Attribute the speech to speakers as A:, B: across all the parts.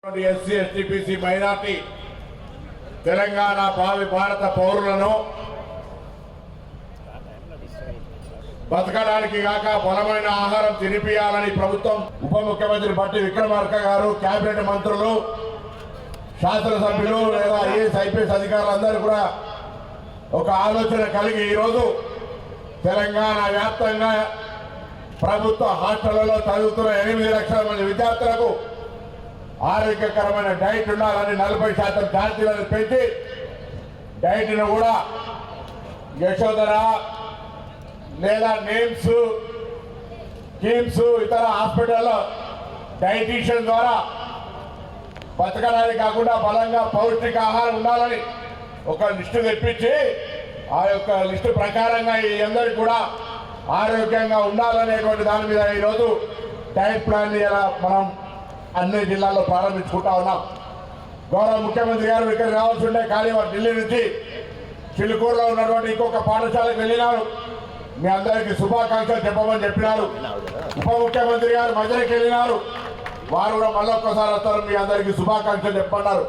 A: SC ST BC minority Telangana భావి భారత పౌరులను బతకడానికి కాక బలమైన ఆహారం తినిపియాలని ప్రభుత్వం ఉప ముఖ్యమంత్రి బట్టి విక్రమార్క గారు కేబినెట్ మంత్రులు శాసనసభ్యులు లేదా ఐఏఎస్ ఐపీఎస్ అధికారులందరూ కూడా ఒక ఆలోచన కలిగి ఈరోజు తెలంగాణ వ్యాప్తంగా ప్రభుత్వ హాస్టళ్లలో చదువుతున్న 8 లక్షల మంది విద్యార్థులకు ఆరోగ్యకరమైన డైట్ ఉండాలని 40% ఛార్జీలను పెంచి డైట్ను కూడా యశోధర లేదా నేమ్స్ కిమ్స్ ఇతర హాస్పిటల్లో డైటీషియన్ ద్వారా బతకడానికి కాకుండా బలంగా పౌష్టిక ఆహారం ఉండాలని ఒక లిస్టు తెప్పించి ఆ యొక్క లిస్టు ప్రకారంగా ఈ అందరికీ కూడా ఆరోగ్యంగా ఉండాలనేటువంటి దాని మీద ఈరోజు డైట్ ప్లాన్ ఇలా మనం అన్ని జిల్లాల్లో ప్రారంభించుకుంటా ఉన్నాం. గౌరవ ముఖ్యమంత్రి గారు ఇక్కడ రావాల్సి ఉండే కానీ వారు ఢిల్లీ నుంచి చిలుకూరులో ఉన్నటువంటి ఇంకొక పాఠశాలకు వెళ్ళినారు. మీ అందరికీ శుభాకాంక్షలు చెప్పమని చెప్పినారు. ఉప ముఖ్యమంత్రి గారు మధ్యకి వెళ్ళినారు. వారు కూడా మళ్ళొక్కసారి వస్తారు, మీ అందరికీ శుభాకాంక్షలు చెప్పన్నారు.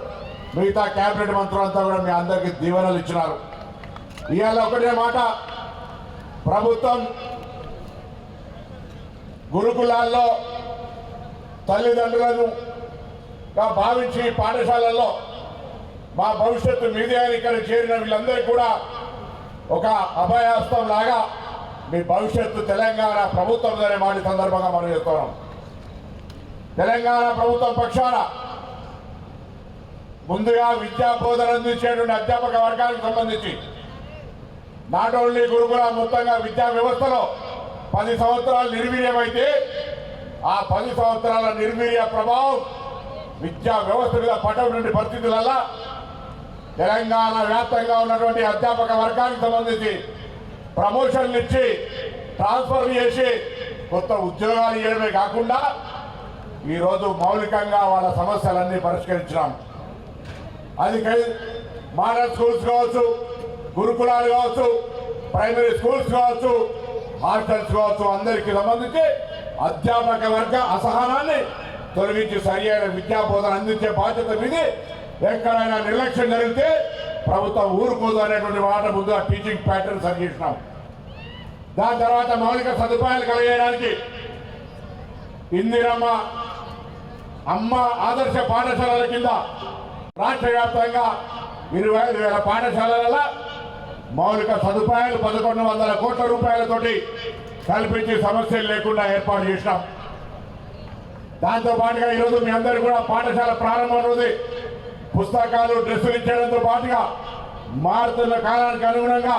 A: మిగతా కేబినెట్ మంత్రులంతా కూడా మీ అందరికీ దీవెనలు ఇచ్చినారు. ఇవాళ ఒకటే మాట, ప్రభుత్వం గురుకులాల్లో తల్లిదండ్రులను భావించి పాఠశాలల్లో మా భవిష్యత్తు మీదే అని ఇక్కడ చేరిన వీళ్ళందరికీ కూడా ఒక అభయహస్తం లాగా మీ భవిష్యత్తు తెలంగాణ ప్రభుత్వం అనే మాట సందర్భంగా మనం చెప్తున్నాం. తెలంగాణ ప్రభుత్వం పక్షాన ముందుగా విద్యా బోధన అందించేటువంటి అధ్యాపక వర్గానికి సంబంధించి నాట్ ఓన్లీ గురుకుల మొత్తంగా విద్యా వ్యవస్థలో 10 సంవత్సరాలు నిర్వీర్యమైతే ఆ 10 సంవత్సరాల నిర్వీర్య ప్రభావం విద్యా వ్యవస్థ మీద పడటువంటి పరిస్థితులలో తెలంగాణ వ్యాప్తంగా ఉన్నటువంటి అధ్యాపక వర్గానికి సంబంధించి ప్రమోషన్లు ఇచ్చి ట్రాన్స్ఫర్ చేసి కొత్త ఉద్యోగాలు ఇవ్వడమే కాకుండా ఈరోజు మౌలికంగా వాళ్ళ సమస్యలన్నీ పరిష్కరించినాం. అది మోడల్ స్కూల్స్ కావచ్చు, గురుకులాలు కావచ్చు, ప్రైమరీ స్కూల్స్ కావచ్చు, హాస్టల్స్ కావచ్చు, అందరికీ సంబంధించి అధ్యాపక వర్గ అసహనాన్ని తొలగించి సరి అయిన విద్యా బోధన అందించే బాధ్యత మీది. ఎక్కడైనా నిర్లక్ష్యం జరిగితే ప్రభుత్వం ఊరుకోదు అనేటువంటి మాట ముందుగా టీచింగ్ ప్యాటర్న్ సరి చేసినాం. దాని తర్వాత మౌలిక సదుపాయాలు కలిగేయడానికి ఇందిరమ్మ అమ్మ ఆదర్శ పాఠశాలల కింద రాష్ట్ర వ్యాప్తంగా 25,000 పాఠశాలల మౌలిక సదుపాయాలు 1,100 కోట్ల రూపాయలతోటి కల్పించి సమస్యలు లేకుండా ఏర్పాటు చేసినాం. దాంతో పాటుగా ఈరోజు మీ అందరూ కూడా పాఠశాల ప్రారంభం రోజు పుస్తకాలు డ్రెస్సులు ఇచ్చేయడంతో పాటుగా మారుతున్న కాలానికి అనుగుణంగా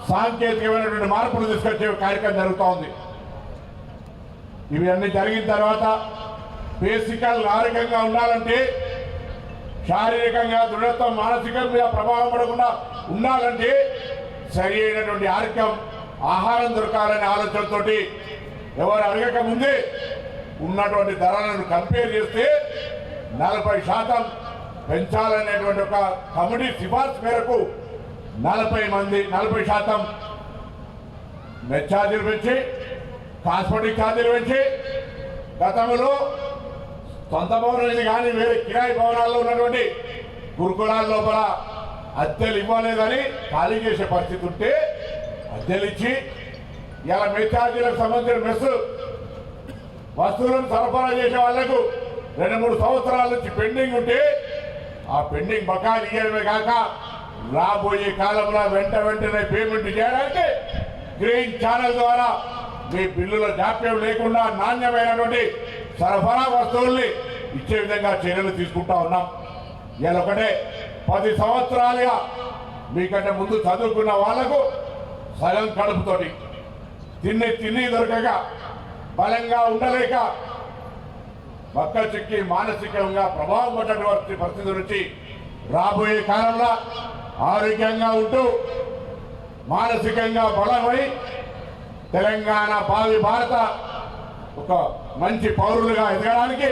A: సాంకేతికమైనటువంటి మార్పులు తీసుకొచ్చే కార్యక్రమం జరుగుతూ ఉంది. ఇవన్నీ జరిగిన తర్వాత బేసికల్ ఆరోగ్యంగా ఉండాలంటే, శారీరకంగా దృఢత్వం మానసికంగా మీద ప్రభావం పడకుండా ఉండాలంటే సరి అయినటువంటి ఆహారం దొరకాలనే ఆలోచనతో ఎవరు అడగక ముందే ఉన్నటువంటి ధరలను కంపేర్ చేస్తే 40% పెంచాలనేటువంటి ఒక కమిటీ సిఫార్సు మేరకు 40% మెస్ ఛార్జీలు పెంచి, కాస్మెటిక్ ఛార్జీలు పెంచి, గతంలో సొంత భవనం ఇది కానీ వేరే కిరాయి భవనాల్లో ఉన్నటువంటి గురుకులాల లోపల అద్దెలు ఇవ్వలేదని ఖాళీ చేసే పరిస్థితి ఉంటే అద్దెలు ఇచ్చి ఇలా మెస్ ఛార్జీలకు సంబంధించిన మెస్ వస్తువులను సరఫరా చేసే వాళ్లకు 2-3 సంవత్సరాల నుంచి పెండింగ్ ఉంటే ఆ పెండింగ్ బకాయిలు ఇవ్వడమే కాక రాబోయే కాలంలో వెంటనే పేమెంట్ చేయడానికి గ్రీన్ ఛానల్ ద్వారా మీ బిల్లుల జాప్యం లేకుండా నాణ్యమైనటువంటి సరఫరా వస్తువుల్ని ఇచ్చే విధంగా చర్యలు తీసుకుంటా ఉన్నాం. ఇలా ఒకటే 10 సంవత్సరాలుగా మీకంటే ముందు చదువుకున్న వాళ్లకు సగం కడుపుతోటి తిని దొరకక బలంగా ఉండలేక పక్క చిక్కి మానసికంగా ప్రభావం పడ్డటువంటి పరిస్థితి నుంచి రాబోయే కాలంలో ఆరోగ్యంగా ఉంటూ మానసికంగా బలమై తెలంగాణ భావి భారత ఒక మంచి పౌరులుగా ఎదగడానికి